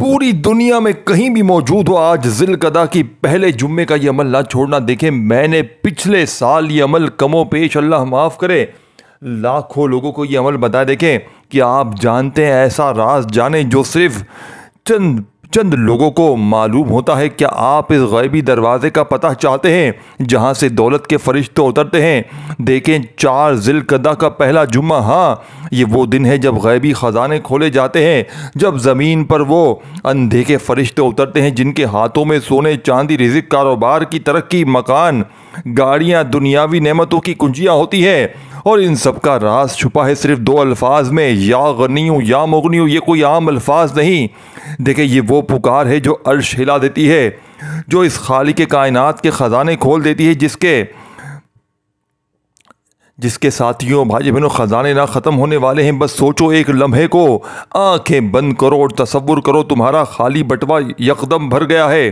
पूरी दुनिया में कहीं भी मौजूद हो, आज ज़िलक़दा की पहले जुम्मे का ये अमल ना छोड़ना। देखें, मैंने पिछले साल ये अमल कमो पेश, अल्लाह माफ़ करे, लाखों लोगों को ये अमल बताया। देखें कि आप जानते हैं, ऐसा राज जाने जो सिर्फ चंद लोगों को मालूम होता है। क्या आप इस गैबी दरवाज़े का पता चाहते हैं जहां से दौलत के फरिश्ते उतरते हैं? देखें, 4 ज़िलक़दा का पहला जुम्मा, हाँ, ये वो दिन है जब गैबी ख़जाने खोले जाते हैं, जब ज़मीन पर वो अंधे के फरिश्ते उतरते हैं जिनके हाथों में सोने चांदी, रिज़्क़, कारोबार की तरक्की, मकान, गाड़ियाँ, दुनियावी नेमतों की कुंजियाँ होती है। और इन सब का राज छुपा है सिर्फ 2 अल्फाज में, या गनियू या मुगनियू। ये कोई आम अल्फाज नहीं। देखिए, ये वो पुकार है जो अर्श हिला देती है, जो इस खालिक कायनात के ख़जाने खोल देती है, जिसके साथियों, भाई बहनों, ख़जाने ना ख़त्म होने वाले हैं। बस सोचो एक लम्हे को, आंखें बंद करो और तसव्वुर करो तुम्हारा खाली बटवा यकदम भर गया है।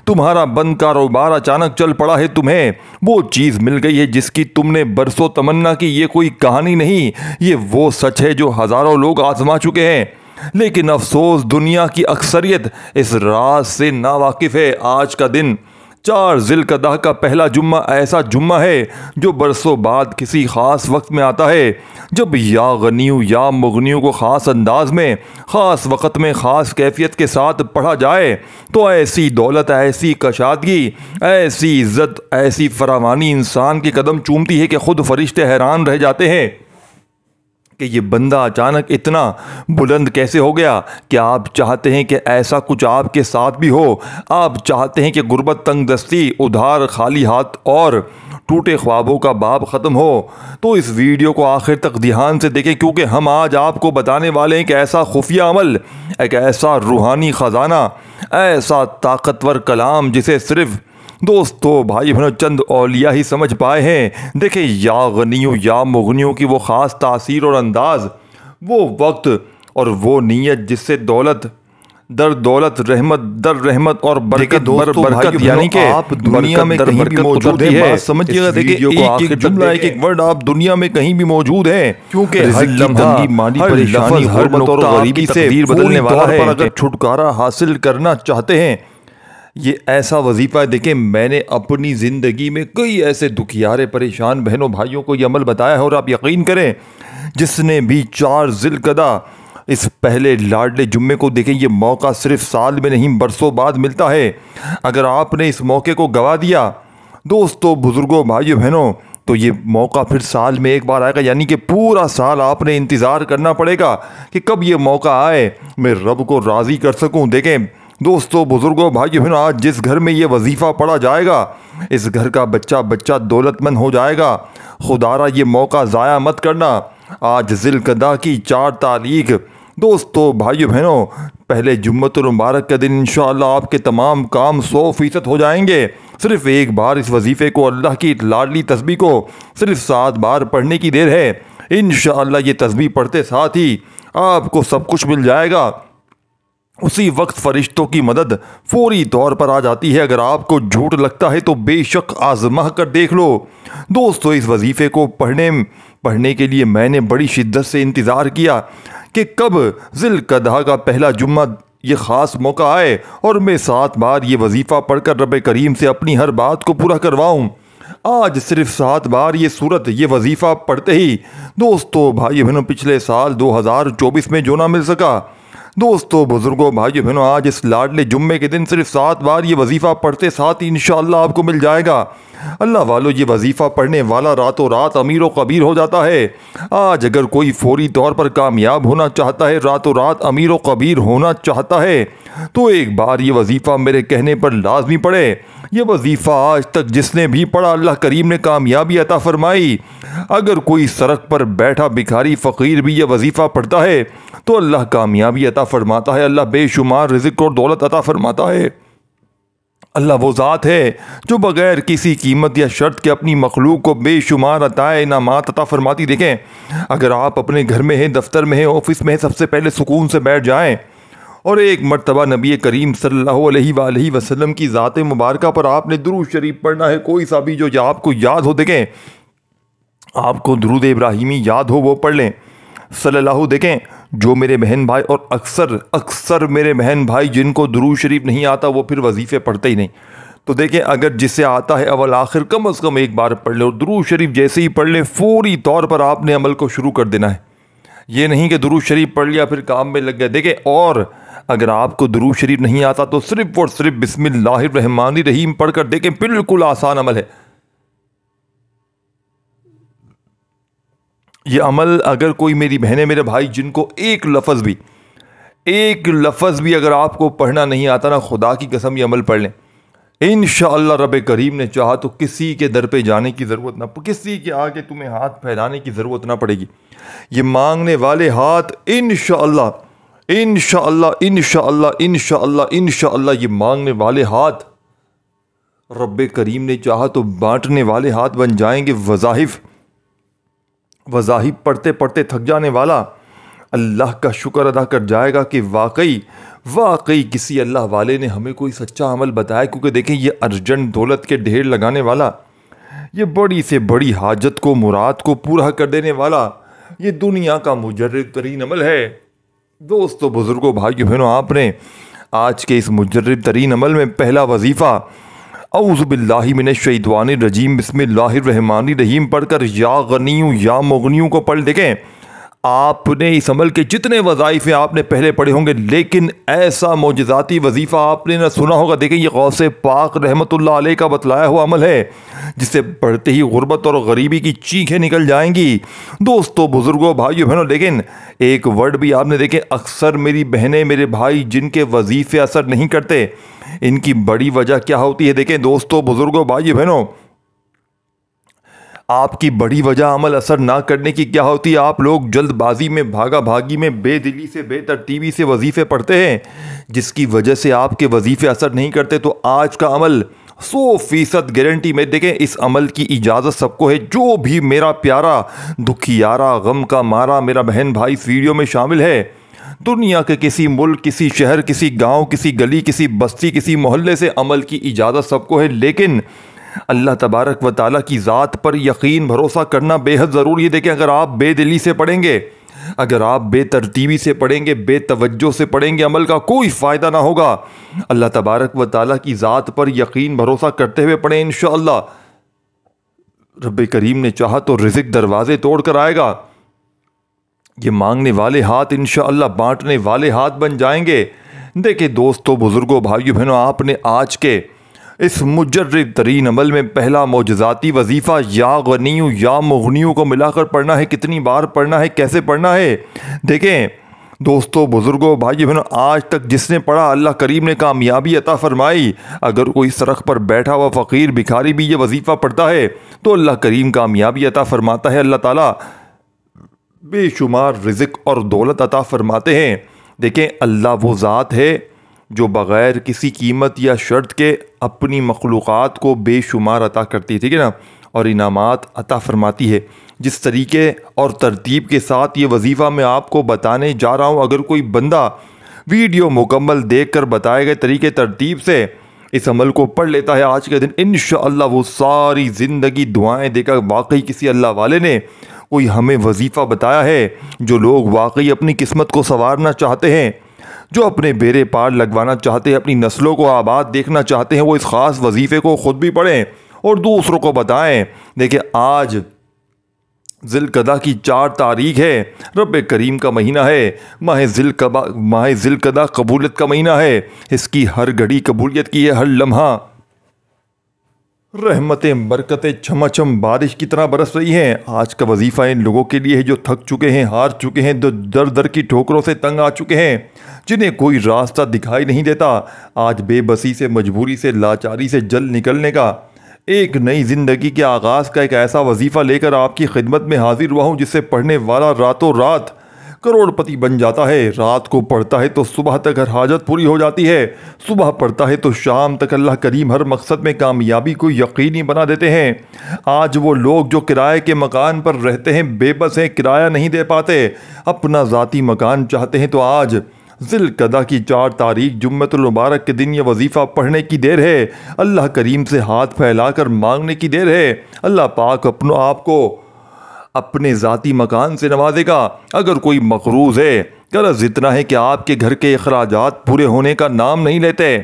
तुम्हारा बंद कारोबार अचानक चल पड़ा है, तुम्हें वो चीज़ मिल गई है जिसकी तुमने बरसों तमन्ना की। ये कोई कहानी नहीं, ये वो सच है जो हज़ारों लोग आजमा चुके हैं। लेकिन अफसोस, दुनिया की अक्सरियत इस राज से नावाकिफ़ है। आज का दिन 4 ज़िलक़दा का पहला जुम्मा ऐसा जुम्मा है जो बरसों बाद किसी ख़ास वक्त में आता है, जब या गनियू या मुगनियू को ख़ास अंदाज में, ख़ास वक़्त में, ख़ास कैफियत के साथ पढ़ा जाए तो ऐसी दौलत, ऐसी कशादगी, ऐसी इज़्ज़त, ऐसी फरावानी इंसान के कदम चूमती है कि ख़ुद फरिश्ते हैरान रह जाते हैं कि ये बंदा अचानक इतना बुलंद कैसे हो गया। क्या आप चाहते हैं कि ऐसा कुछ आपके साथ भी हो? आप चाहते हैं कि गुर्बत, तंगदस्ती, उधार, खाली हाथ और टूटे ख्वाबों का बाब ख़त्म हो? तो इस वीडियो को आखिर तक ध्यान से देखें, क्योंकि हम आज आपको बताने वाले हैं कि ऐसा खुफिया अमल, एक ऐसा रूहानी ख़जाना, ऐसा ताकतवर कलाम जिसे सिर्फ दोस्तों, भाई बहनों, चंद औलिया ही समझ पाए हैं। देखें, या गनियू या मुगनियों की वो ख़ास तासीर और अंदाज़, वो वक्त और वो नीयत जिससे दौलत दर दौलत, रहमत दर रहमत और बरकत बर बरकत, यानी कि आप दुनिया में कहीं भी मौजूद है। समझिएगा, देखिए, एक जुमला, एक वर्ड, आप दुनिया में कहीं भी मौजूद हैं, क्योंकि हर लम्हा, हर लफ्ज़, हर नुक्ता गरीबी से बदलने वाला है। अगर छुटकारा हासिल करना चाहते हैं, ये ऐसा वजीफ़ा है। देखें, मैंने अपनी ज़िंदगी में कई ऐसे दुखियारे, परेशान बहनों भाइयों को ये अमल बताया है, और आप यकीन करें, जिसने भी 4 ज़िलक़दा इस पहले लाडले जुम्मे को, देखें, ये मौका सिर्फ साल में नहीं, बरसों बाद मिलता है। अगर आपने इस मौके को गवा दिया, दोस्तों, बुज़ुर्गों, भाइयों बहनों, तो ये मौका फिर साल में एक बार आएगा। यानी कि पूरा साल आपने इंतज़ार करना पड़ेगा कि कब ये मौका आए, मैं रब को राज़ी कर सकूँ। देखें दोस्तों, बुज़ुर्गों, भाइयों बहनों, आज जिस घर में ये वजीफ़ा पढ़ा जाएगा, इस घर का बच्चा दौलतमंद हो जाएगा। खुदारा ये मौका ज़ाया मत करना। आज ज़िलक़दा की 4 तारीख, दोस्तों, भाइयों बहनों, पहले जुम्मतुल मुबारक का दिन, इंशाअल्लाह आपके तमाम काम 100% हो जाएंगे। सिर्फ़ एक बार इस वजीफ़े को, अल्लाह की लाडली तस्बीह को सिर्फ 7 बार पढ़ने की देर है। इंशाअल्लाह ये तस्बीह पढ़ते साथ ही आपको सब कुछ मिल जाएगा। उसी वक्त फरिश्तों की मदद फौरी तौर पर आ जाती है। अगर आपको झूठ लगता है तो बेशक आजमा कर देख लो। दोस्तों, इस वजीफ़े को पढ़ने के लिए मैंने बड़ी शिद्दत से इंतज़ार किया कि कब ज़िलक़दा का पहला जुम्मा, ये ख़ास मौका आए और मैं 7 बार ये वजीफ़ा पढ़कर रब करीम से अपनी हर बात को पूरा करवाऊँ। आज सिर्फ 7 बार ये सूरत, ये वजीफ़ा पढ़ते ही, दोस्तों, भाई बहनों, पिछले साल 2024 में जो ना मिल सका, दोस्तों, बुज़ुर्गों, भाइयों बहनों, आज इस लाडले जुम्मे के दिन सिर्फ 7 बार ये वजीफ़ा पढ़ते साथ ही इंशाअल्लाह आपको मिल जाएगा। अल्लाह वालों, ये वजीफ़ा पढ़ने वाला रातों रात अमीर व कबीर हो जाता है। आज अगर कोई फौरी तौर पर कामयाब होना चाहता है, रातों रात अमीर व कबीर होना चाहता है, तो एक बार ये वजीफ़ा मेरे कहने पर लाजमी पढ़े। ये वजीफ़ा आज तक जिसने भी पढ़ा, अल्लाह करीम ने कामयाबी अता फरमाई। अगर कोई सड़क पर बैठा भिखारी फ़कीर भी ये वजीफ़ा पढ़ता है तो अल्लाह कामयाबी अता फरमाता है, अल्लाह बेशुमार रिज़्क़ और दौलत अता फरमाता है। अल्लाह वो ज़ात है जो बग़ैर किसी कीमत या शर्त के अपनी मखलूक को बेशुमार अताए इनामात अता फरमाती। देखें, अगर आप अपने घर में हैं, दफ्तर में हैं, ऑफिस में हैं, सबसे पहले सुकून से बैठ जाएं और एक मर्तबा नबी करीम सल्लल्लाहु अलैहि वसल्लम की ज़ात मुबारका पर आपने दुरूद शरीफ पढ़ना है। कोई सा भी जो आपको याद हो। देखें, आपको दुरूद इब्राहिमी याद हो वो पढ़ लें। सल्लल्लाहु। देखें, जो मेरे बहन भाई और अक्सर मेरे बहन भाई जिनको दुरूद शरीफ नहीं आता वो फिर वजीफ़े पढ़ते ही नहीं। तो देखें, अगर जिसे आता है अव्वल आखिर कम अज़ कम एक बार पढ़ ले, और दुरूद शरीफ जैसे ही पढ़ ले फौरी तौर पर आपने अमल को शुरू कर देना है। ये नहीं कि दुरूद शरीफ पढ़ लिया फिर काम में लग गया। देखें, और अगर आपको दुरूद शरीफ नहीं आता तो सिर्फ और सिर्फ बिस्मिल्लाहिर्रहमानिर्रहीम पढ़ कर देखें, बिल्कुल आसान अमल है। ये अमल अगर कोई मेरी बहनें मेरे भाई जिनको एक लफ्ज़ भी अगर आपको पढ़ना नहीं आता ना, खुदा की कसम ये अमल पढ़ लें, इंशाअल्लाह रब करीम ने चाहा तो किसी के दर पे जाने की ज़रूरत ना, किसी के आगे तुम्हें हाथ फैलाने की ज़रूरत ना पड़ेगी। ये मांगने वाले हाथ इंशाअल्लाह ये मांगने वाले हाथ रब करीम ने चाहा तो बांटने वाले हाथ बन जाएंगे। वज़ाहिफ पढ़ते पढ़ते थक जाने वाला अल्लाह का शुक्र अदा कर जाएगा कि वाकई किसी अल्लाह वाले ने हमें कोई सच्चा अमल बताया। क्योंकि देखें, ये अर्जेंट दौलत के ढेर लगाने वाला, ये बड़ी से बड़ी हाजत को मुराद को पूरा कर देने वाला, ये दुनिया का मुजर्रिब तरीन अमल है। दोस्तों, बुज़ुर्गों, भाइयों बहनों, आपने आज के इस मुजर्रिब तरीन अमल में पहला वजीफ़ा औज़ु बिल्लाहि मिनश्शैतानिर रजीम बिस्मिल्लाहिर्रहमानिर्रहीम पढ़कर या गनियु या मुगनियु को पढ़। देखें, आपने इस अमल के जितने वज़ाइफ़ आपने पहले पढ़े होंगे, लेकिन ऐसा मोजज़ाती वजीफ़ा आपने ना सुना होगा। देखें, ये गौसे पाक रहमतुल्लाह अलैह का बतलाया हुआ अमल है, जिसे पढ़ते ही गुर्बत और गरीबी की चीखें निकल जाएंगी। दोस्तों, बुज़ुर्गों, भाइयों बहनों, लेकिन एक वर्ड भी आपने देखें, अक्सर मेरी बहनें मेरे भाई जिनके वजीफ़े असर नहीं करते, इनकी बड़ी वजह क्या होती है? देखें दोस्तों, बुज़ुर्गों, भाइयों बहनों, आपकी बड़ी वजह अमल असर ना करने की क्या होती है? आप लोग जल्दबाजी में, भागा भागी में, बेदिली से, बेतरतीबी से वजीफ़े पढ़ते हैं, जिसकी वजह से आपके वजीफ़े असर नहीं करते। तो आज का अमल 100% गारंटी में, देखें, इस अमल की इजाज़त सबको है। जो भी मेरा प्यारा दुखियारा गम का मारा मेरा बहन भाई इस वीडियो में शामिल है, दुनिया के किसी मुल्क, किसी शहर, किसी गांव, किसी गली, किसी बस्ती, किसी मोहल्ले से, अमल की इजाज़त सबको है। लेकिन अल्लाह तबारक व ताला की ज़ात पर यकीन भरोसा करना बेहद ज़रूरी है। देखें, अगर आप बेदिली से पढ़ेंगे, अगर आप बेतरतीबी से पढ़ेंगे, बेतवज्जो से पढ़ेंगे, अमल का कोई फ़ायदा ना होगा। अल्लाह तबारक व ताला की ज़ात पर यकीन भरोसा करते हुए पढ़ें, इंशाअल्लाह रब करीम ने चाहा तो रिज़्क़ दरवाज़े तोड़ कर आएगा। ये मांगने वाले हाथ इंशाअल्लाह बांटने वाले हाथ बन जाएंगे। देखिए दोस्तों, बुज़ुर्गों, भाइयों बहनों, आपने आज के इस मुजर्रिब तरीन अमल में पहला मोजज़ाती वजीफ़ा या गनियु या मुगनियु को मिलाकर पढ़ना है। कितनी बार पढ़ना है, कैसे पढ़ना है? देखें दोस्तों, बुज़ुर्गों, भाइयों बहनों, आज तक जिसने पढ़ा अल्लाह करीम ने कामयाबी अता फरमाई। अगर कोई सड़क पर बैठा हुआ फ़कीर भिखारी भी ये वजीफ़ा पढ़ता है तो अल्लाह करीम कामयाबी अता फरमाता है। अल्लाह ताला बेशुमार रिज़्क़ और दौलत अता फरमाते हैं। देखें, अल्लाह वो ज़ात है जो बग़ैर किसी कीमत या शर्त के अपनी मखलूक़ात को बेशुमार अता करती है, ठीक है ना, और इनामात अता फरमाती है। जिस तरीके और तरतीब के साथ ये वजीफ़ा मैं आपको बताने जा रहा हूँ, अगर कोई बंदा वीडियो मुकम्मल देखकर बताए गए तरीके तरतीब से इस अमल को पढ़ लेता है आज के दिन, इंशाअल्लाह वो सारी ज़िंदगी दुआएं देकर, वाकई किसी अल्लाह वाले ने कोई हमें वजीफ़ा बताया है। जो लोग वाकई अपनी किस्मत को संवारना चाहते हैं, जो अपने बेरे पार लगवाना चाहते हैं, अपनी नस्लों को आबाद देखना चाहते हैं, वो इस ख़ास वजीफ़े को ख़ुद भी पढ़ें और दूसरों को बताएं। देखिए, आज ज़िलक़दा की 4 तारीख़ है, रब करीम का महीना है, माह ज़िलक़दा कबूलियत का महीना है। इसकी हर घड़ी कबूलियत की है, हर लम्हा रहमतें बरकतें छमाछम बारिश की तरह बरस रही हैं। आज का वजीफ़ा इन लोगों के लिए है जो थक चुके हैं, हार चुके हैं, जो दर दर की ठोकरों से तंग आ चुके हैं, जिन्हें कोई रास्ता दिखाई नहीं देता। आज बेबसी से, मजबूरी से, लाचारी से जल निकलने का, एक नई ज़िंदगी के आगाज़ का एक ऐसा वजीफ़ा लेकर आपकी खिदमत में हाजिर हुआ हूँ, जिससे पढ़ने वाला रातों रात करोड़पति बन जाता है। रात को पढ़ता है तो सुबह तक हर हाजत पूरी हो जाती है, सुबह पढ़ता है तो शाम तक अल्लाह करीम हर मकसद में कामयाबी को यकीनी बना देते हैं। आज वो लोग जो किराए के मकान पर रहते हैं, बेबस हैं, किराया नहीं दे पाते, अपना ज़ाती मकान चाहते हैं, तो आज ज़िलक़दा की 4 तारीख़ जुम्मतुल मुबारक के दिन ये वजीफ़ा पढ़ने की देर है। अल्लाह करीम से हाथ फैलाकर मांगने की देर है। अल्लाह पाक अपनों आपको अपने ज़ाती मकान से नवाजेगा। अगर कोई मकरूज़ है, कर्ज इतना है कि आपके घर के अखराजात पूरे होने का नाम नहीं लेते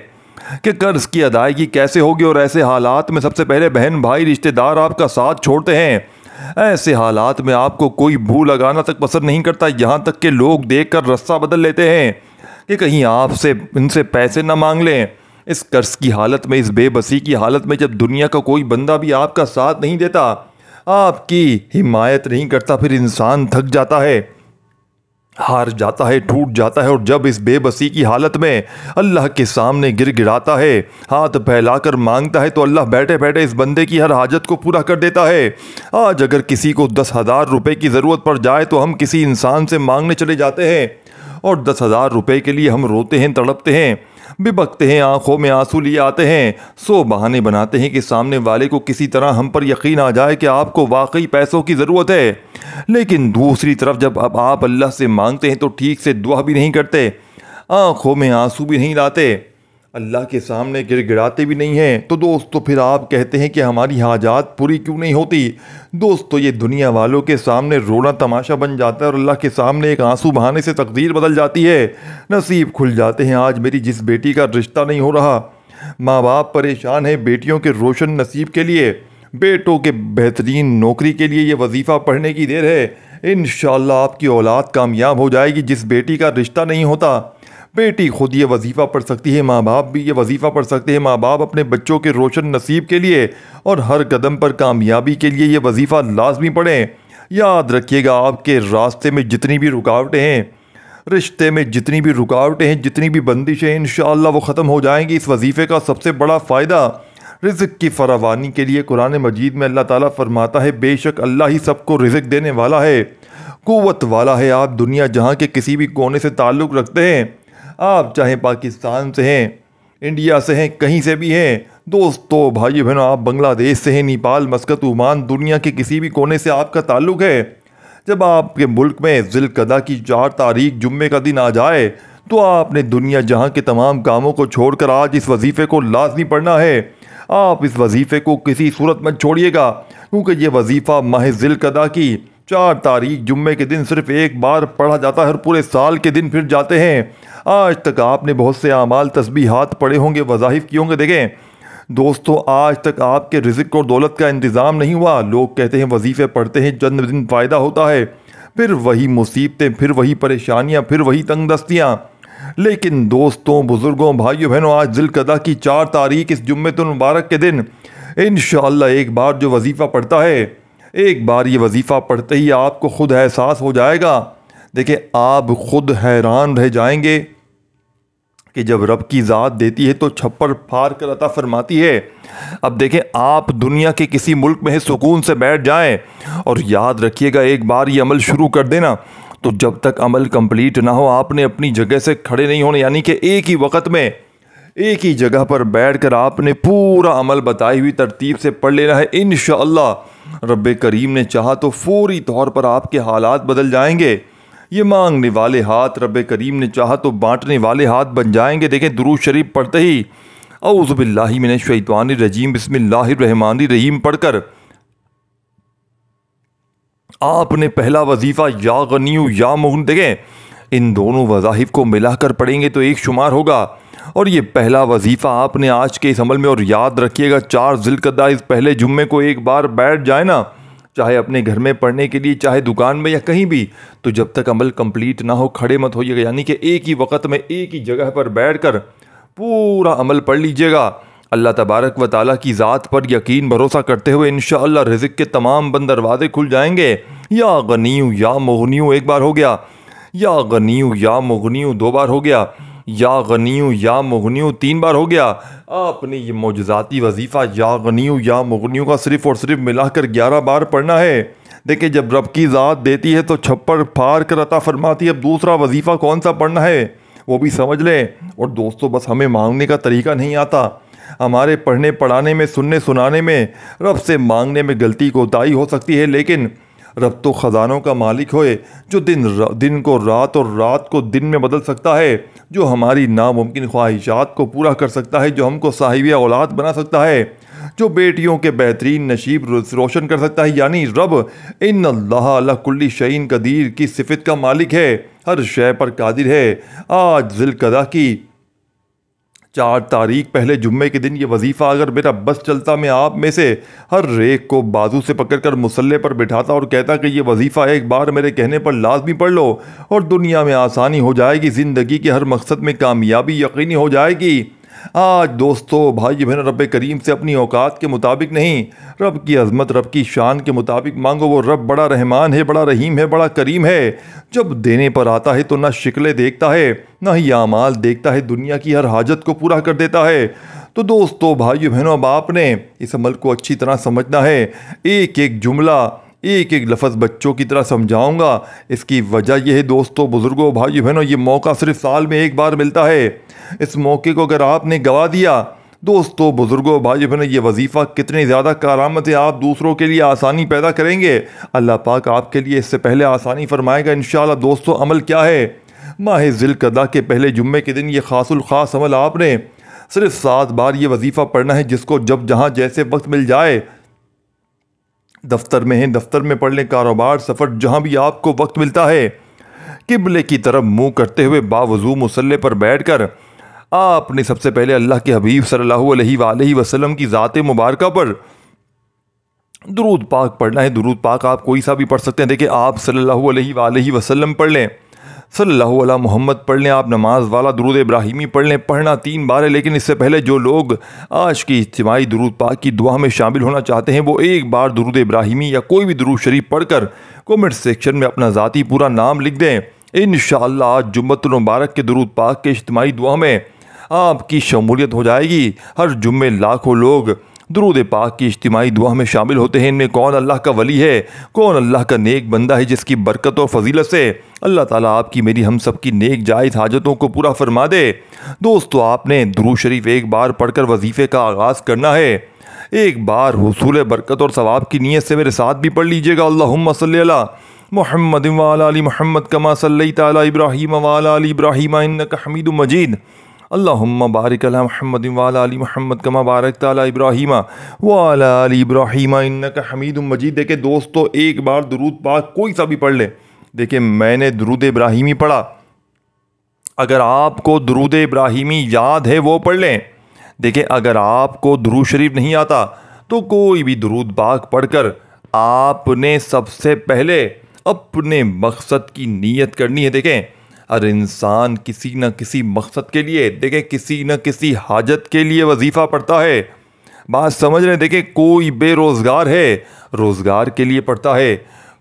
कि कर्ज की अदायगी कैसे होगी, और ऐसे हालात में सबसे पहले बहन भाई रिश्तेदार आपका साथ छोड़ते हैं। ऐसे हालात में आपको कोई भू लगाना तक पसंद नहीं करता, यहाँ तक कि लोग देखकर रास्ता बदल लेते हैं कि कहीं आपसे इनसे पैसे ना मांग लें। इस कर्ज की हालत में, इस बेबसी की हालत में, जब दुनिया का कोई बंदा भी आपका साथ नहीं देता, आपकी हिमायत नहीं करता, फिर इंसान थक जाता है, हार जाता है, टूट जाता है। और जब इस बेबसी की हालत में अल्लाह के सामने गिड़गिड़ाता है, हाथ फैलाकर मांगता है, तो अल्लाह बैठे बैठे इस बंदे की हर हाजत को पूरा कर देता है। आज अगर किसी को 10,000 रुपये की ज़रूरत पड़ जाए तो हम किसी इंसान से मांगने चले जाते हैं, और 10,000 रुपये के लिए हम रोते हैं, तड़पते हैं, बिबकते हैं, आंखों में आंसू लिए आते हैं, सो बहाने बनाते हैं कि सामने वाले को किसी तरह हम पर यकीन आ जाए कि आपको वाकई पैसों की ज़रूरत है। लेकिन दूसरी तरफ जब अब आप अल्लाह से मांगते हैं तो ठीक से दुआ भी नहीं करते, आंखों में आंसू भी नहीं लाते, अल्लाह के सामने गिड़गिड़ाते भी नहीं हैं। तो दोस्तों फिर आप कहते हैं कि हमारी हाजात पूरी क्यों नहीं होती। दोस्तों ये दुनिया वालों के सामने रोना तमाशा बन जाता है, और अल्लाह के सामने एक आंसू बहाने से तकदीर बदल जाती है, नसीब खुल जाते हैं। आज मेरी जिस बेटी का रिश्ता नहीं हो रहा, माँ बाप परेशान हैं बेटियों के रोशन नसीब के लिए, बेटों के बेहतरीन नौकरी के लिए, ये वजीफ़ा पढ़ने की देर है। इंशाअल्लाह आपकी औलाद कामयाब हो जाएगी। जिस बेटी का रिश्ता नहीं होता, बेटी खुद ये वजीफ़ा पढ़ सकती है, माँ बाप भी ये वजीफ़ा पढ़ सकते हैं। माँ बाप अपने बच्चों के रोशन नसीब के लिए और हर कदम पर कामयाबी के लिए ये वजीफ़ा लाजमी पढ़ें। याद रखिएगा, आपके रास्ते में जितनी भी रुकावटें हैं, रिश्ते में जितनी भी रुकावटें हैं, जितनी भी बंदिशें, इंशाअल्लाह वो ख़त्म हो जाएंगी। इस वजीफ़े का सबसे बड़ा फ़ायदा रिज़्क़ की फरावानी के लिए कुरान मजीद में अल्लाह ताला फरमाता है, बेशक अल्लाह ही सबको रिज़्क़ देने वाला है, क़ुव्वत वाला है। आप दुनिया जहाँ के किसी भी कोने से ताल्लुक़ रखते हैं, आप चाहे पाकिस्तान से हैं, इंडिया से हैं, कहीं से भी हैं, दोस्तों भाई बहनों, आप बांग्लादेश से हैं, नेपाल, मस्कत, ओमान, दुनिया के किसी भी कोने से आपका ताल्लुक़ है, जब आपके मुल्क में ज़िलक़दा की 4 तारीख जुम्मे का दिन आ जाए, तो आपने दुनिया जहां के तमाम कामों को छोड़कर आज इस वजीफ़े को लाजमी पढ़ना है। आप इस वजीफ़े को किसी सूरत में छोड़िएगा, क्योंकि ये वजीफ़ा माह ज़िलक़दा की 4 तारीख जुम्मे के दिन सिर्फ एक बार पढ़ा जाता है और पूरे साल के दिन फिर जाते हैं। आज तक आपने बहुत से आमाल, तस्बीहात पढ़े होंगे, वज़ाइफ किए होंगे। देखें दोस्तों, आज तक आपके रिज़्क़ और दौलत का इंतज़ाम नहीं हुआ। लोग कहते हैं वजीफ़े पढ़ते हैं, चंद दिन फ़ायदा होता है, फिर वही मुसीबतें, फिर वही परेशानियाँ, फिर वही तंगदस्तियाँ। लेकिन दोस्तों, बुज़ुर्गों, भाइयों बहनों, आज ज़िलक़दा की 4 तारीख इस जुम्मतुल मुबारक के दिन इंशाअल्लाह एक बार जो वजीफ़ा पढ़ता है, एक बार ये वजीफ़ा पढ़ते ही आपको ख़ुद एहसास हो जाएगा। देखिए, आप ख़ुद हैरान रह जाएंगे कि जब रब की ज़ात देती है तो छप्पर फाड़ कर अता फरमाती है। अब देखें, आप दुनिया के किसी मुल्क में सुकून से बैठ जाएं और याद रखिएगा, एक बार ये अमल शुरू कर देना तो जब तक अमल कंप्लीट ना हो आपने अपनी जगह से खड़े नहीं होने, यानी कि एक ही वक्त में एक ही जगह पर बैठकर आपने पूरा अमल बताई हुई तरतीब से पढ़ लेना है। इंशाअल्लाह रब्बे करीम ने चाहा तो फौरी तौर पर आपके हालात बदल जाएंगे। ये मांगने वाले हाथ रब्बे करीम ने चाहा तो बांटने वाले हाथ बन जाएंगे। देखें, दुरूद शरीफ पढ़ते ही औज़ु बिल्लाहि मिनश शैतानिर रजीम बिस्मिल्लाहिर रहमानिर रहीम पढ़कर आपने पहला वजीफ़ा या गनियु या मुगन, देखें इन दोनों वज़ाइफ को मिलाकर पढ़ेंगे तो एक शुमार होगा। और ये पहला वजीफ़ा आपने आज के इस अमल में, और याद रखिएगा 4 ज़िलक़दा इस पहले जुम्मे को एक बार बैठ जाए ना, चाहे अपने घर में पढ़ने के लिए, चाहे दुकान में या कहीं भी, तो जब तक अमल कंप्लीट ना हो खड़े मत होइएगा, यानी कि एक ही वक्त में एक ही जगह पर बैठकर पूरा अमल पढ़ लीजिएगा। अल्लाह तबारक व ताला की ज़ात पर यकीन भरोसा करते हुए इंशाअल्लाह रिज़्क़ के तमाम बंद दरवाजे खुल जाएंगे। या गनियु या मुगनियु एक बार हो गया, या गनियु या मुगनियु 2 बार हो गया, या गनियु या मुगनियु 3 बार हो गया। आपने ये मौजज़ाती वजीफ़ा या गनियु या मुगनियु का सिर्फ़ और सिर्फ मिलाकर 11 बार पढ़ना है। देखिए, जब रब की ज़ात देती है तो छप्पर फाड़ कर अता फरमाती है। अब दूसरा वजीफ़ा कौन सा पढ़ना है वो भी समझ लें। और दोस्तों, बस हमें मांगने का तरीका नहीं आता, हमारे पढ़ने पढ़ाने में, सुनने सुनाने में, रब से मांगने में गलती कोताही हो सकती है। लेकिन रब तो ख़जानों का मालिक होए, जो दिन को रात और रात को दिन में बदल सकता है, जो हमारी नामुमकिन ख्वाहिशात को पूरा कर सकता है, जो हमको साहिब औलाद बना सकता है, जो बेटियों के बेहतरीन नसीब रोशन कर सकता है, यानी रब। इन्नल्लाह अला कुल्ली शैइन कदीर की सिफत का मालिक है, हर शय पर कादिर है। आज ज़िलक़दा की 4 तारीख पहले जुम्मे के दिन ये वजीफ़ा अगर मेरा बस चलता, मैं आप में से हर एक को बाजू से पकड़कर मुसल्ले पर बिठाता और कहता कि ये वजीफ़ा एक बार मेरे कहने पर लाजमी पढ़ लो और दुनिया में आसानी हो जाएगी, ज़िंदगी के हर मकसद में कामयाबी यकीनी हो जाएगी। आज दोस्तों, भाई बहन, रब करीम से अपनी औकात के मुताबिक नहीं, रब की अज़मत, रब की शान के मुताबिक मांगो। वो रब बड़ा रहमान है, बड़ा रहीम है, बड़ा करीम है। जब देने पर आता है तो ना शिकले देखता है, ना ही आमाल देखता है, दुनिया की हर हाजत को पूरा कर देता है। तो दोस्तों, भाई बहनों, अब आपने इस अमल को अच्छी तरह समझना है। एक एक जुमला, एक एक लफ्ज़ बच्चों की तरह समझाऊंगा। इसकी वजह यह है दोस्तों, बुज़ुर्गों, भाई बहनों, ये मौका सिर्फ साल में एक बार मिलता है। इस मौके को अगर आपने गवा दिया, दोस्तों, बुज़ुर्गों, भाई बहनों, ये वजीफ़ा कितनी ज़्यादा कारामत है। आप दूसरों के लिए आसानी पैदा करेंगे, अल्लाह पाक आपके लिए इससे पहले आसानी फरमाएगा इंशाअल्लाह। दोस्तों, अमल क्या है? माह ज़िलक़दा के पहले जुम्मे के दिन ये ख़ासुल ख़ास अमल आपने सिर्फ 7 बार ये वजीफ़ा पढ़ना है, जिसको जब जहाँ जैसे वक्त मिल जाए, दफ्तर में हैं, दफ्तर में पढ़ लें, कारोबार, सफ़र, जहाँ भी आपको वक्त मिलता है, किबले की तरफ मुंह करते हुए बावजू मुसल्ले पर बैठकर आपने सबसे पहले अल्लाह के हबीब सल्लल्लाहु अलैहि वसल्लम की ज़ात मुबारका पर दुरूद पाक पढ़ना है। दुरूद पाक आप कोई सा भी पढ़ सकते हैं। देखिए, आप सल्लल्लाहु अलैहि वसल्लम पढ़ लें, सल्लल्लाहु अला मोहम्मद पढ़ लें, आप नमाज वाला दुरूद इब्राहिमी पढ़ लें। पढ़ना 3 बार है, लेकिन इससे पहले जो लोग आज की इज्तिमाई दुरूद पाक की दुआ में शामिल होना चाहते हैं, वो एक बार दुरूद इब्राहिमी या कोई भी दुरूद शरीफ पढ़कर कमेंट सेक्शन में अपना ज़ाती पूरा नाम लिख दें। इंशाअल्लाह आज जुम्मतुल मुबारक के दुरूद पाक के इज्तिमाई दुआ में आपकी शमूलियत हो जाएगी। हर जुम्मे लाखों लोग दुरूद पाक की इज्तिमाई दुआ में शामिल होते हैं। इनमें कौन अल्लाह का वली है, कौन अल्लाह का नेक बंदा है, जिसकी बरकत और फजीलत से अल्लाह ताला आपकी, मेरी, हम सब की नेक जायज़ हाजतों को पूरा फरमा दे। दोस्तों, आपने दुरूद शरीफ एक बार पढ़कर वजीफ़े का आगाज़ करना है। एक बार हुसूल बरकत और सवाब की नीयत से मेरे साथ भी पढ़ लीजिएगा। अल्लाहुम्मा सल्ली अला मुहम्मद व अला आलि मुहम्मद कमा सल्लैता अला इब्राहीम व अला आलि इब्राहीम इन्नका हमीदुम मजीद। अल्लाहुम्मा बारिक अला मुहम्मद व अला आलि मुहम्मद कमा बारकता अला इब्राहीम व अला आलि इब्राहीम इन्नका हमीदुम मजीद। देखिए दोस्तों, एक बार दुरूद पाक कोई सा भी पढ़ ले। देखिए, मैंने दुरूद इब्राहीमी पढ़ा, अगर आपको दुरूद इब्राहीमी याद है वो पढ़ लें। देखिए, अगर आपको दुरूद शरीफ नहीं आता तो कोई भी दुरूद पाक पढ़कर आपने सबसे पहले अपने मकसद की नीयत करनी है। देखें, हर इंसान किसी न किसी मकसद के लिए, देखें, किसी न किसी हाजत के लिए वजीफ़ा पढ़ता है। बात समझ रहे हैं? देखें, कोई बेरोज़गार है, रोज़गार के लिए पढ़ता है।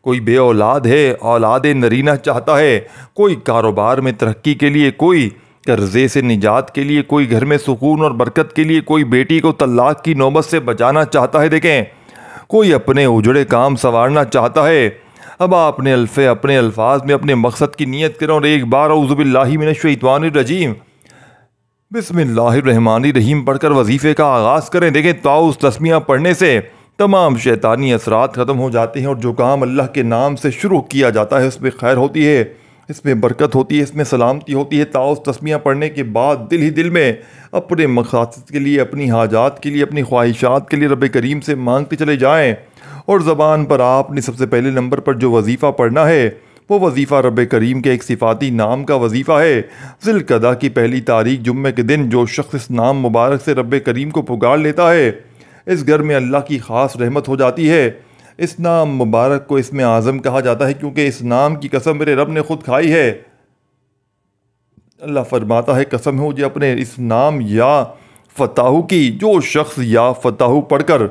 कोई बे औलाद है, औलाद नरीना चाहता है। कोई कारोबार में तरक्की के लिए, कोई कर्ज़े से निजात के लिए, कोई घर में सुकून और बरकत के लिए, कोई बेटी को तलाक की नौबत से बचाना चाहता है। देखें, कोई अपने उजड़े काम संवारना चाहता है। अब आपने अपने अल्फाज में अपने मकसद की नीयत करें और एक बार औज़ु बिल्लाहि मिनश्शैतानिर्रजीम बिस्मिल्लाहिर्रहमानिर्रहीम पढ़कर वजीफ़े का आगाज़ करें। देखें, ताउस तस्मिया पढ़ने से तमाम शैतानी असरात ख़त्म हो जाते हैं और जो काम अल्लाह के नाम से शुरू किया जाता है उसमें खैर होती है, इसमें बरकत होती है, इसमें सलामती होती है। ताउस तस्मिया पढ़ने के बाद दिल ही दिल में अपने मकसद के लिए, अपनी हाजात के लिए, अपनी ख्वाहिशात के लिए रब करीम से मांगते चले जाएँ। और ज़बान पर आपने सबसे पहले नंबर पर जो वजीफ़ा पढ़ना है वो वजीफ़ा रब करीम के एक सिफाती नाम का वजीफ़ा है। ज़िलक़दा की पहली तारीख जुम्मे के दिन जो शख्स इस नाम मुबारक से रब करीम को पुकार लेता है, इस घर में अल्लाह की ख़ास रहमत हो जाती है। इस नाम मुबारक को इसमें आज़म कहा जाता है क्योंकि इस नाम की कसम मेरे रब ने खुद खाई है। अल्लाह फरमाता है, कसम है मुझे अपने इस नाम या फ़ताहू की, जो शख्स या फ़ताहू पढ़कर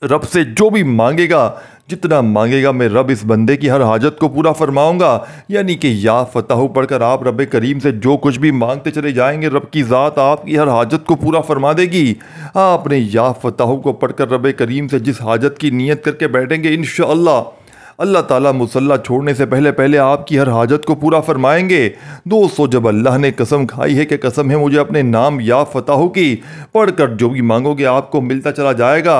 रब से जो भी मांगेगा, जितना मांगेगा, मैं रब इस बंदे की हर हाजत को पूरा फरमाऊंगा। यानी कि या फ़ताहू पढ़कर आप रब करीम से जो कुछ भी मांगते चले जाएंगे, रब की ज़ात आपकी हर हाजत को पूरा फरमा देगी। आपने या फ़ताहू को पढ़कर रब करीम से जिस हाजत की नीयत करके बैठेंगे, इंशाअल्लाह अल्लाह ताला मुसल्ला छोड़ने से पहले पहले आपकी हर हाजत को पूरा फरमाएंगे। दोस्तों, जब अल्लाह ने कसम खाई है कि कसम है मुझे अपने नाम या फ़ताहू की, पढ़कर जो भी मांगोगे आपको मिलता चला जाएगा।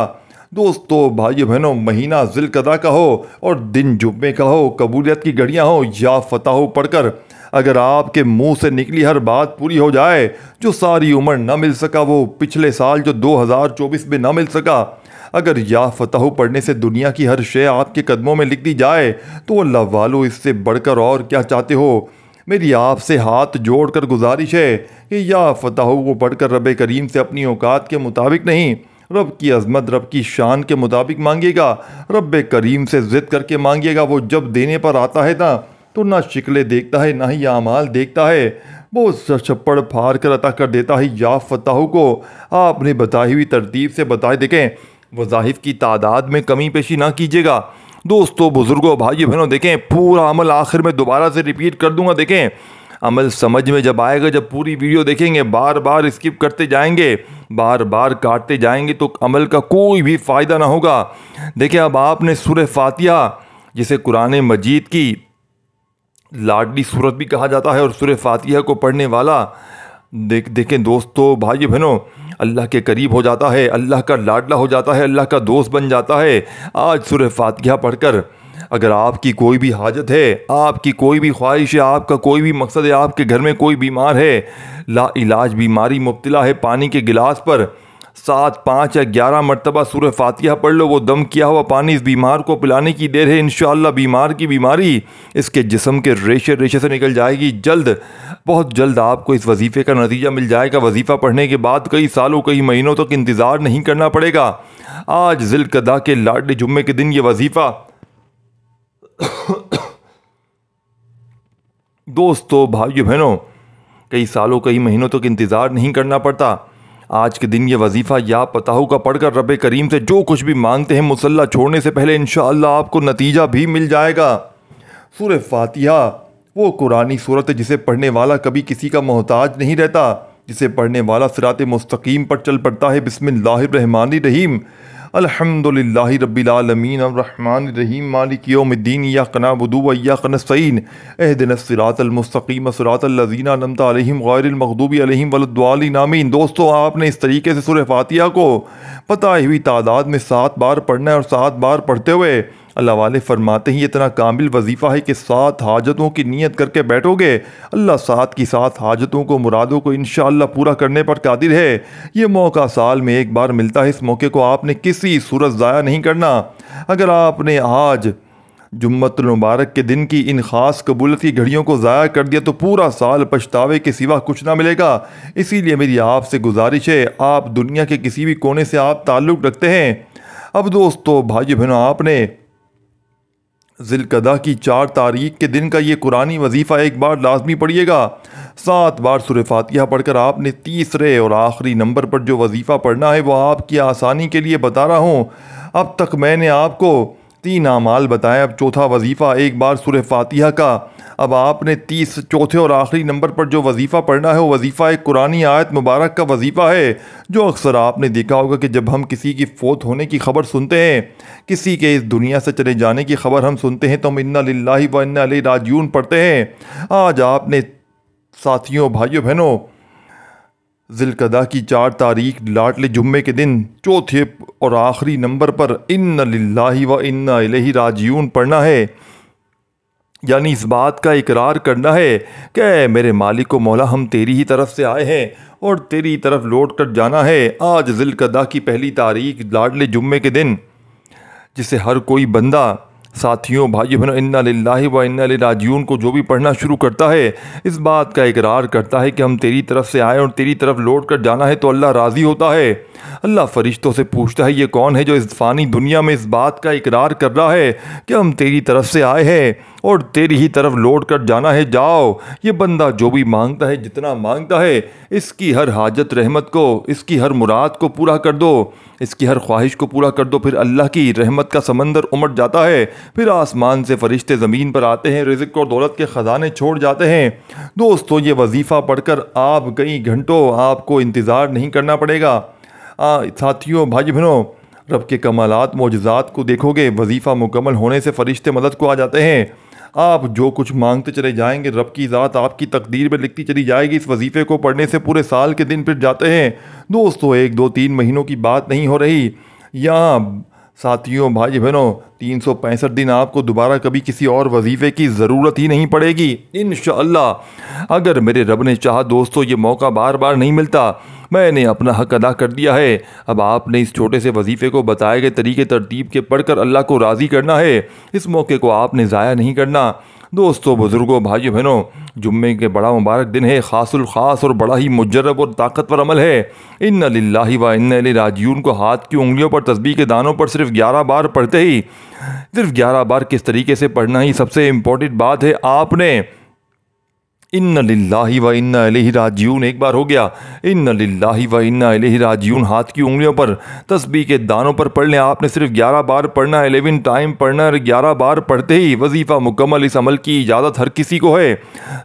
दोस्तों, भाई बहनों, महीना ज़िलक़दा का हो और दिन जुम्मे का हो, कबूलियत की घड़ियाँ हो, या फ़ताहू पढ़कर अगर आपके मुंह से निकली हर बात पूरी हो जाए, जो सारी उम्र ना मिल सका वो पिछले साल जो 2024 में ना मिल सका, अगर या फतह पढ़ने से दुनिया की हर शे आपके कदमों में लिख दी जाए, तो अल्लाह वालो इससे बढ़कर और क्या चाहते हो। मेरी आपसे हाथ जोड़कर गुजारिश है कि या फतह को पढ़कर रब करीम से अपनी औकात के मुताबिक नहीं, रब की अज़मत, रब की शान के मुताबिक मांगिएगा। रब करीम से ज़िद करके मांगिएगा। वो जब देने पर आता है ना, तो ना शिकलें देखता है ना ही आमाल देखता है, वो छप्पड़ फाड़ कर अता कर देता है या फतह को। आपने बताई हुई तरतीब से बताए देखें, वज़ाइफ की तादाद में कमी पेशी ना कीजिएगा। दोस्तों, बुज़ुर्गों, भाइयों बहनों, देखें पूरा अमल आखिर में दोबारा से रिपीट कर दूंगा। देखें अमल समझ में जब आएगा, जब पूरी वीडियो देखेंगे, बार बार स्किप करते जाएंगे, बार बार काटते जाएंगे, तो अमल का कोई भी फ़ायदा ना होगा। देखिए, अब आपने सूरह फातिहा, जिसे कुरान मजीद की लाडली सूरत भी कहा जाता है, और सूरह फातिहा को पढ़ने वाला देखें दोस्तों, भाइयों बहनों, अल्लाह के करीब हो जाता है, अल्लाह का लाडला हो जाता है, अल्लाह का दोस्त बन जाता है। आज सूरह फातिहा पढ़कर अगर आपकी कोई भी हाजत है, आपकी कोई भी ख्वाहिश है, आपका कोई भी मकसद है, आपके घर में कोई बीमार है, ला इलाज बीमारी मुब्तला है, पानी के गिलास पर 7, 5 या 11 मरतबा सूरह फातिहा पढ़ लो। वो दम किया हुआ पानी इस बीमार को पिलाने की देर है। इंशाअल्लाह बीमार की बीमारी इसके जिस्म के रेशे रेशे से निकल जाएगी। जल्द, बहुत जल्द आपको इस वजीफ़े का नतीजा मिल जाएगा। वजीफ़ा पढ़ने के बाद कई सालों, कई महीनों तक इंतज़ार नहीं करना पड़ेगा। आज ज़िलक़दा के लाडले जुम्मे के दिन ये वजीफ़ा दोस्तों, भाइयों बहनों, कई सालों, कई महीनों तक इंतज़ार नहीं करना पड़ता। आज के दिन ये वजीफ़ा या पताहू का पढ़कर रब करीम से जो कुछ भी मांगते हैं, मुसल्ला छोड़ने से पहले इंशाअल्लाह आपको नतीजा भी मिल जाएगा। सूरह फातिहा वो कुरानी सूरत है जिसे पढ़ने वाला कभी किसी का मोहताज नहीं रहता, जिसे पढ़ने वाला सिरात मुस्तकीम पर चल पड़ता है। बिस्मिल्लाहिर्रहमानिर्रहीम, अल्हम्दुलिल्लाहि रब्बिल आलमीन अर्रहमानिर्रहीम मालिक यौमिद्दीन इय्याका नअबुदु व इय्याका नस्तईन इहदिनस सिरातल मुस्तकीम सिरातल लज़ीना अनअमता अलैहिम गैरिल मग़दूबि अलैहिम वलद्दालिन आमीन। दोस्तों, आपने इस तरीके से सूरह फातिहा को बताई हुई तादाद में 7 बार पढ़ना है, और 7 बार पढ़ते हुए अल्लाह वाले फरमाते हैं, ये इतना कामिल वजीफ़ा है कि 7 हाजतों की नीयत करके बैठोगे, अल्लाह 7 की 7 हाजतों को, मुरादों को इंशाअल्लाह पूरा करने पर कादिर है। ये मौका साल में एक बार मिलता है। इस मौके को आपने किसी सूरत ज़ाया नहीं करना। अगर आपने आज जुम्मतुल मुबारक के दिन की इन ख़ास कबूलत की घड़ियों को ज़ाया कर दिया, तो पूरा साल पछतावे के सिवा कुछ ना मिलेगा। इसीलिए मेरी आपसे गुजारिश है, आप दुनिया के किसी भी कोने से आप ताल्लुक़ रखते हैं। अब दोस्तों, भाइयों बहनों, आपने ज़िलक़दा की 4 तारीख के दिन का ये कुरानी वजीफ़ा एक बार लाजमी पढ़िएगा। 7 बार सूरह फातिहा पढ़कर आपने तीसरे और आखिरी नंबर पर जो वजीफ़ा पढ़ना है, वो आपकी आसानी के लिए बता रहा हूँ। अब तक मैंने आपको 3 आमाल बताए, अब चौथा वजीफ़ा एक बार सूरह फातिहा का। अब आपने चौथे और आखिरी नंबर पर जो वजीफ़ा पढ़ना है, वो वजीफ़ा एक कुरानी आयत मुबारक का वजीफ़ा है, जो अक्सर आपने देखा होगा कि जब हम किसी की फ़ौत होने की ख़बर सुनते हैं, किसी के इस दुनिया से चले जाने की ख़बर हम सुनते हैं, तो हम इन्ना लिल्लाहि व इन्ना इलैहि राजिऊन पढ़ते हैं। आज आपने साथियों, भाइयों बहनों, ज़िलक़दा की 4 तारीख लाडले जुम्मे के दिन चौथे और आखिरी नंबर पर इन्ना लिल्लाहि व इन्ना इलैहि राजिऊन पढ़ना है। यानी इस बात का इकरार करना है कि मेरे मालिक को मौला, हम तेरी ही तरफ से आए हैं और तेरी तरफ लौट कर जाना है। आज ज़िलक़दा की पहली तारीख लाडले जुम्मे के दिन, जिसे हर कोई बंदा, साथियों, भाइयों बहनों, इन्ना लिल्लाहि व इन्ना इलैहि राजिऊन को जो भी पढ़ना शुरू करता है, इस बात का इकरार करता है कि हम तेरी तरफ से आए और तेरी तरफ लौट कर जाना है, तो अल्लाह राज़ी होता है। अल्लाह फ़रिश्तों से पूछता है, ये कौन है जो इस फ़ानी दुनिया में इस बात का इकरार कर रहा है कि हम तेरी तरफ से आए हैं और तेरी ही तरफ लौट कर जाना है। जाओ, ये बंदा जो भी मांगता है, जितना मांगता है, इसकी हर हाजत रहमत को, इसकी हर मुराद को पूरा कर दो, इसकी हर ख्वाहिश को पूरा कर दो। फिर अल्लाह की रहमत का समंदर उमड़ जाता है। फिर आसमान से फ़रिश्ते ज़मीन पर आते हैं, रिज़्क़ और दौलत के ख़जाने छोड़ जाते हैं। दोस्तों, ये वजीफ़ा पढ़कर आप कई घंटों आपको इंतज़ार नहीं करना पड़ेगा। साथियों, भाई बहनों, रब के कमालात मोजज़ात को देखोगे। वजीफ़ा मुकम्मल होने से फ़रिश्ते मदद को आ जाते हैं। आप जो कुछ मांगते चले जाएंगे, रब की ज़ात आपकी तकदीर में लिखती चली जाएगी। इस वजीफ़े को पढ़ने से पूरे साल के दिन फिर जाते हैं। दोस्तों, 1, 2, 3 महीनों की बात नहीं हो रही। यहाँ साथियों, भाई बहनों, 365 दिन आपको दोबारा कभी किसी और वजीफ़े की ज़रूरत ही नहीं पड़ेगी इंशाअल्लाह। अगर मेरे रब ने चाहा दोस्तों, ये मौका बार बार नहीं मिलता। मैंने अपना हक अदा कर दिया है। अब आपने इस छोटे से वजीफ़े को बताए गए तरीके तरतीब के पढ़कर अल्लाह को राज़ी करना है। इस मौके को आपने ज़ाया नहीं करना। दोस्तों, बुज़ुर्गों, भाइयों बहनों, जुम्मे के बड़ा मुबारक दिन है, ख़ासुल ख़ास और बड़ा ही मुजर्रब और ताकतवर अमल है। इन्ना लिल्लाहि व इन्ना इलैहि राजिऊन को हाथ की उंगलियों पर तस्बीह के दानों पर सिर्फ 11 बार पढ़ते ही, सिर्फ 11 बार किस तरीके से पढ़ना ही सबसे इम्पोर्टेंट बात है। आपने इन्ना लिल्लाहि व इन्ना इलैहि राजिऊन एक बार हो गया, इन्ना लिल्लाहि व इन्ना इलैहि राजिऊन हाथ की उंगलियों पर तस्बीह के दानों पर पढ़ लें। आपने सिर्फ 11 बार पढ़ना है, 11 टाइम पढ़ना है। 11 बार पढ़ते ही वजीफ़ा मुकम्मल। इस अमल की इजाज़त हर किसी को है।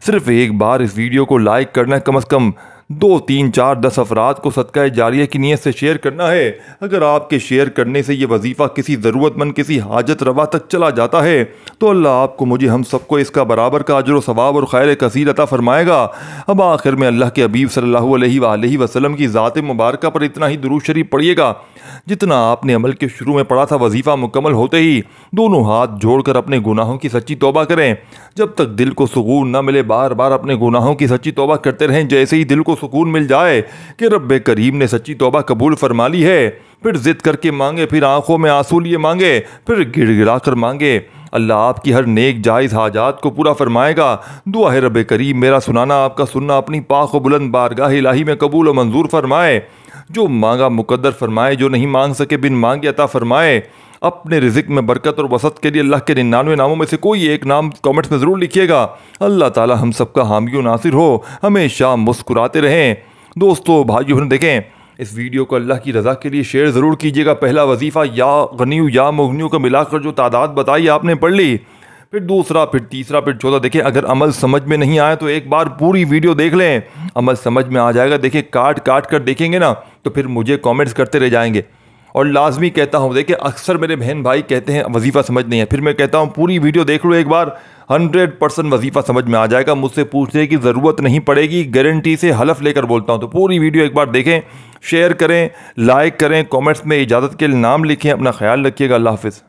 सिर्फ एक बार इस वीडियो को लाइक करना है, कम अज़ कम 2, 3, 4, 10 अफराद को सदका जारिया की नीयत से शेयर करना है। अगर आपके शेयर करने से ये वजीफ़ा किसी ज़रूरतमंद, किसी हाजत रवा तक चला जाता है तो अल्लाह आपको, मुझे, हम सबको इसका बराबर का अजर व सवाब और खैर कसीर अता फरमाएगा। अब आखिर में अल्लाह के हबीब सल्लल्लाहु अलैहि वसल्लम की ज़ात मुबारक पर इतना ही दुरूद शरीफ पढ़िएगा जितना आपने अमल के शुरू में पढ़ा था। वजीफ़ा मुकम्मल होते ही दोनों हाथ जोड़कर अपने गुनाहों की सच्ची तौबा करें। जब तक दिल को सुकून न मिले बार बार अपने गुनाहों की सच्ची तौबा करते रहें। जैसे ही दिल को सुकून मिल जाए कि रब्बे करीम ने सच्ची तौबा कबूल फरमा ली है, फिर जिद करके मांगे, फिर आंखों में आंसू लिए मांगे, फिर गिड़गिड़ा कर मांगे। अल्लाह आपकी हर नेक जायज़ हाजात को पूरा फरमाएगा। दुआ है रब्बे करीम मेरा सुनाना, आपका सुनना अपनी पाक व बुलंद बारगाह इलाही में कबूल व मंजूर फरमाए। जो मांगा मुकद्दर फरमाए, जो नहीं मांग सके बिन मांगे अता फरमाए। अपने रिज़िक में बरकत और वसत के लिए अल्लाह के 99 नामों में से कोई एक नाम कमेंट्स में ज़रूर लिखिएगा। अल्लाह ताला हम सबका हामी व नासिर हो, हमेशा मुस्कुराते रहें। दोस्तों, भाइयों बहनों, देखें, इस वीडियो को अल्लाह की रज़ा के लिए शेयर ज़रूर कीजिएगा। पहला वजीफ़ा या गनियु या मुगनियु को मिलाकर जो तादाद बताई आपने पढ़ ली, फिर दूसरा, फिर तीसरा, फिर चौथा। देखें, अगर अमल समझ में नहीं आया तो एक बार पूरी वीडियो देख लें, अमल समझ में आ जाएगा। देखिए, काट काट कर देखेंगे ना तो फिर मुझे कमेंट्स करते रह जाएंगे। और लाजमी कहता हूँ, देखिए, अक्सर मेरे बहन भाई कहते हैं वजीफ़ा समझ नहीं है, फिर मैं कहता हूँ पूरी वीडियो देख लो एक बार, 100% वजीफ़ा समझ में आ जाएगा। मुझसे पूछने की ज़रूरत नहीं पड़ेगी, गारंटी से हलफ लेकर बोलता हूँ। तो पूरी वीडियो एक बार देखें, शेयर करें, लाइक करें, कमेंट्स में इजाज़त के लिए नाम लिखें। अपना ख्याल रखिएगा। अल्लाह हाफ़िज़।